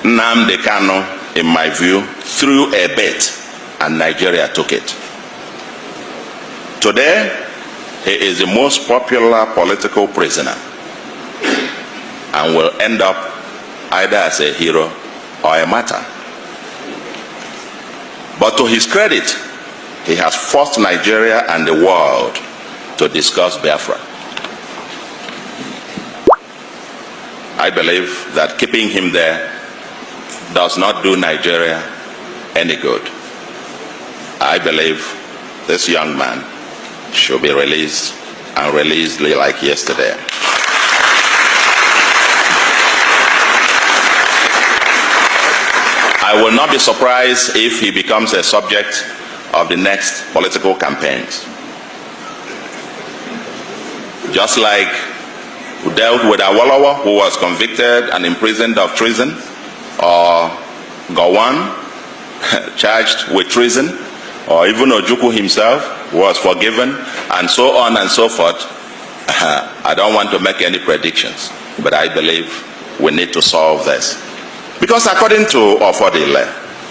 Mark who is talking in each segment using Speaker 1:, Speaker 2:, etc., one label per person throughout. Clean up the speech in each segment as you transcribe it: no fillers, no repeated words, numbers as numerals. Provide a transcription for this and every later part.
Speaker 1: Nnamdi Kanu, in my view, threw a bait and Nigeria took it. Today, he is the most popular political prisoner and will end up either as a hero or a martyr. But to his credit, he has forced Nigeria and the world to discuss Biafra. I believe that keeping him there does not do Nigeria any good. I believe this young man should be released, and released like yesterday. I will not be surprised if he becomes a subject of the next political campaigns. Just like we dealt with Awolowo, who was convicted and imprisoned of treason, or Gowon, charged with treason, or even Ojukwu himself was forgiven, and so on and so forth. I don't want to make any predictions, but I believe we need to solve this. Because according to Ofodile,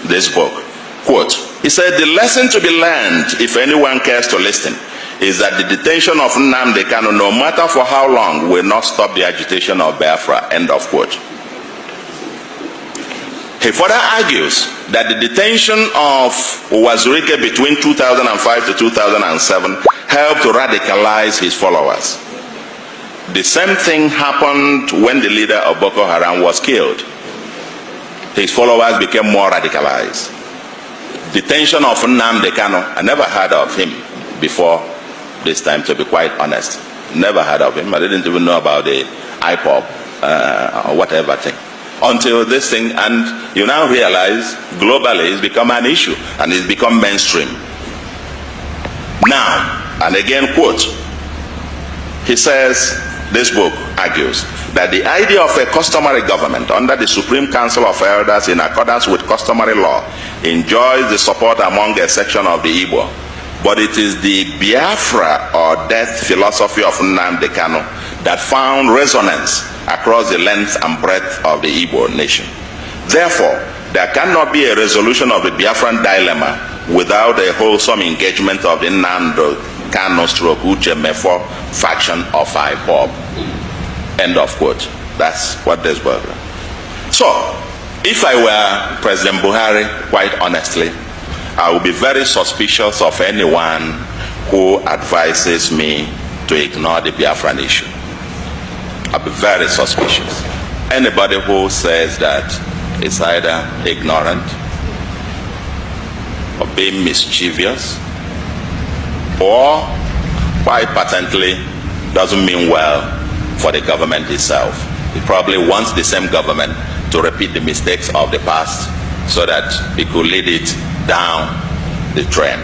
Speaker 1: this book, quote, he said, the lesson to be learned, if anyone cares to listen, is that the detention of Nnamdi Kanu, no matter for how long, will not stop the agitation of Biafra, end of quote. He further argues that the detention of Wazirike between 2005 to 2007 helped to radicalize his followers. The same thing happened when the leader of Boko Haram was killed. His followers became more radicalized. Detention of Nnamdi Kanu, I never heard of him before this time, to be quite honest. Never heard of him. I didn't even know about the IPOP or whatever thing. Until this thing, and you now realize globally it's become an issue and it's become mainstream. Now, and again quote, he says, this book argues that the idea of a customary government under the Supreme Council of Elders in accordance with customary law enjoys the support among a section of the Igbo, but it is the Biafra or death philosophy of Nnamdi Kanu that found resonance across the length and breadth of the Igbo nation. Therefore, there cannot be a resolution of the Biafran dilemma without a wholesome engagement of the Nnamdi Kanu / Uche Mefo faction of IPOB. End of quote. That's what this was. So, if I were President Buhari, quite honestly, I would be very suspicious of anyone who advises me to ignore the Biafran issue. I'll be very suspicious. Anybody who says that is either ignorant or being mischievous or quite patently doesn't mean well for the government itself. It probably wants the same government to repeat the mistakes of the past so that it could lead it down the train.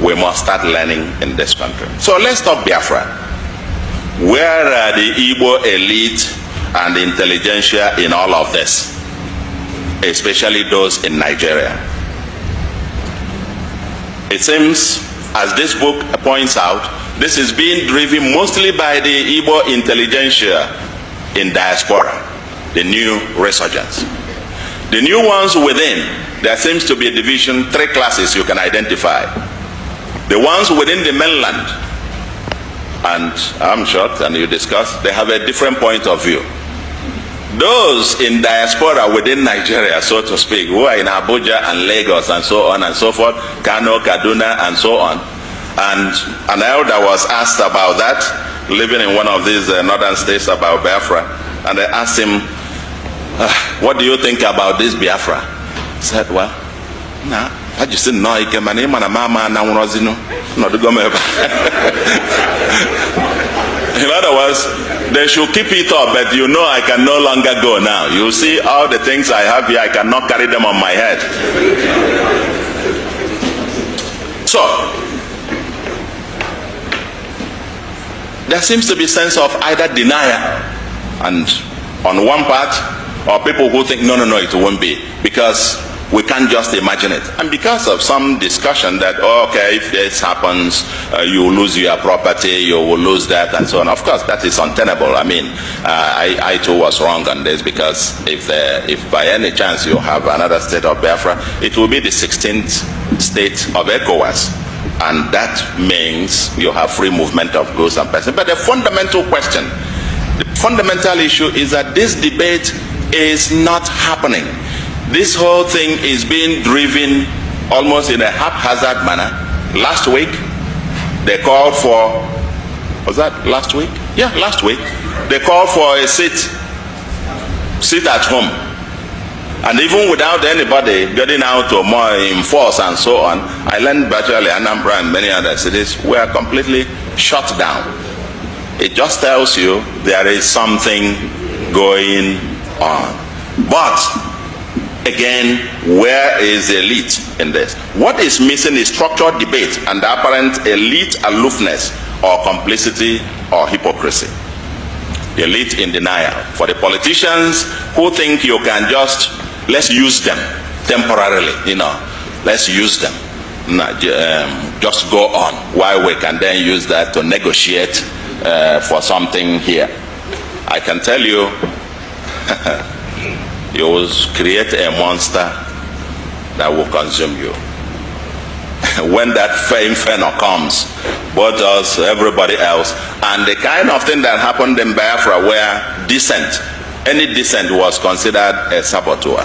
Speaker 1: We must start learning in this country. So let's talk Biafra. Where are the Igbo elite and the intelligentsia in all of this? Especially those in Nigeria. It seems, as this book points out, this is being driven mostly by the Igbo intelligentsia in diaspora, the new resurgence. The new ones within, there seems to be a division, 3 classes you can identify. The ones within the mainland, and I'm shocked, and you discuss, they have a different point of view. Those in diaspora within Nigeria, so to speak, who are in Abuja and Lagos and so on and so forth, Kano, Kaduna, and so on. And an elder was asked about that, living in one of these northern states, about Biafra, and they asked him, what do you think about this Biafra? He said, well, nah, I just didn't know he came and mama na unrozino. No, the government. In other words, they should keep it up, but you know I can no longer go now. You see all the things I have here, I cannot carry them on my head. So, there seems to be a sense of either denial, and on one part, or people who think, no, it won't be. Because We can't just imagine it. And because of some discussion that, oh, okay, if this happens, you will lose your property, you will lose that, and so on. Of course, that is untenable. I mean, I too was wrong on this, because if by any chance you have another state of Biafra, it will be the 16th state of ECOWAS. And that means you have free movement of goods and persons. But the fundamental question, the fundamental issue is that this debate is not happening. This whole thing is being driven almost in a haphazard manner. Last week, they called for, was that last week? Yeah, last week. They called for a sit at home. And even without anybody getting out to more enforce and so on, I learned virtually Anambra and many other cities were completely shut down. It just tells you there is something going on. But again, where is the elite in this? What is missing is structured debate and the apparent elite aloofness or complicity or hypocrisy. The elite in denial. For the politicians who think you can just, let's use them temporarily, let's use them. Just go on, while we can then use that to negotiate for something here. I can tell you, you will create a monster that will consume you. When that inferno comes, both us, everybody else, and the kind of thing that happened in Biafra where dissent, any dissent was considered a saboteur.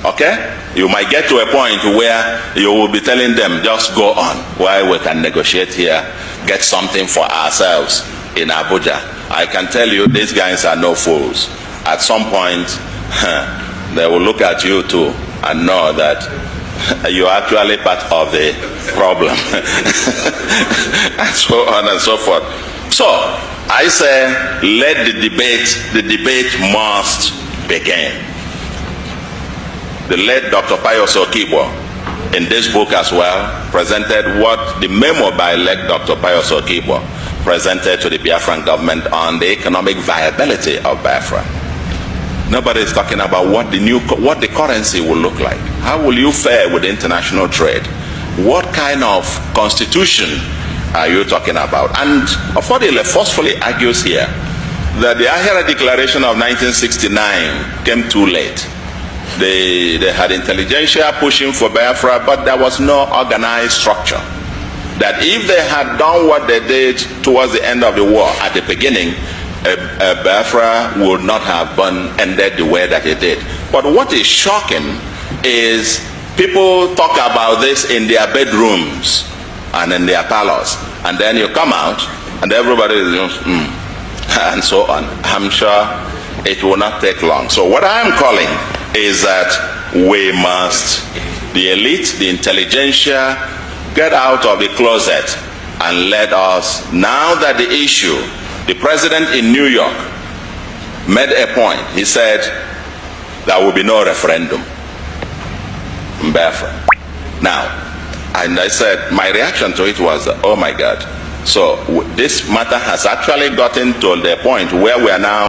Speaker 1: Okay? You might get to a point where you will be telling them, just go on, while we can negotiate here, get something for ourselves in Abuja. I can tell you, these guys are no fools. At some point, they will look at you too and know that you're actually part of the problem. And so on and so forth. So, I say, let the debate must begin. The late Dr. Pius Okibo, in this book as well, presented what the memo by late Dr. Pius Okibo presented to the Biafran government on the economic viability of Biafra. Nobody is talking about what the currency will look like. How will you fare with international trade? What kind of constitution are you talking about? And Affordile forcefully argues here that the Ahira Declaration of 1969 came too late. They had intelligentsia pushing for Biafra, but there was no organized structure. That if they had done what they did towards the end of the war at the beginning, Biafra would not have ended the way that it did. But what is shocking is people talk about this in their bedrooms and in their parlors, and then you come out and everybody is just and so on. I'm sure it will not take long. So what I am calling is that we must, the elite, the intelligentsia, get out of the closet and let us, now that the issue, the president in New York made a point. He said there will be no referendum in Biafra. Now, and I said, my reaction to it was, oh my God. So this matter has actually gotten to the point where we are now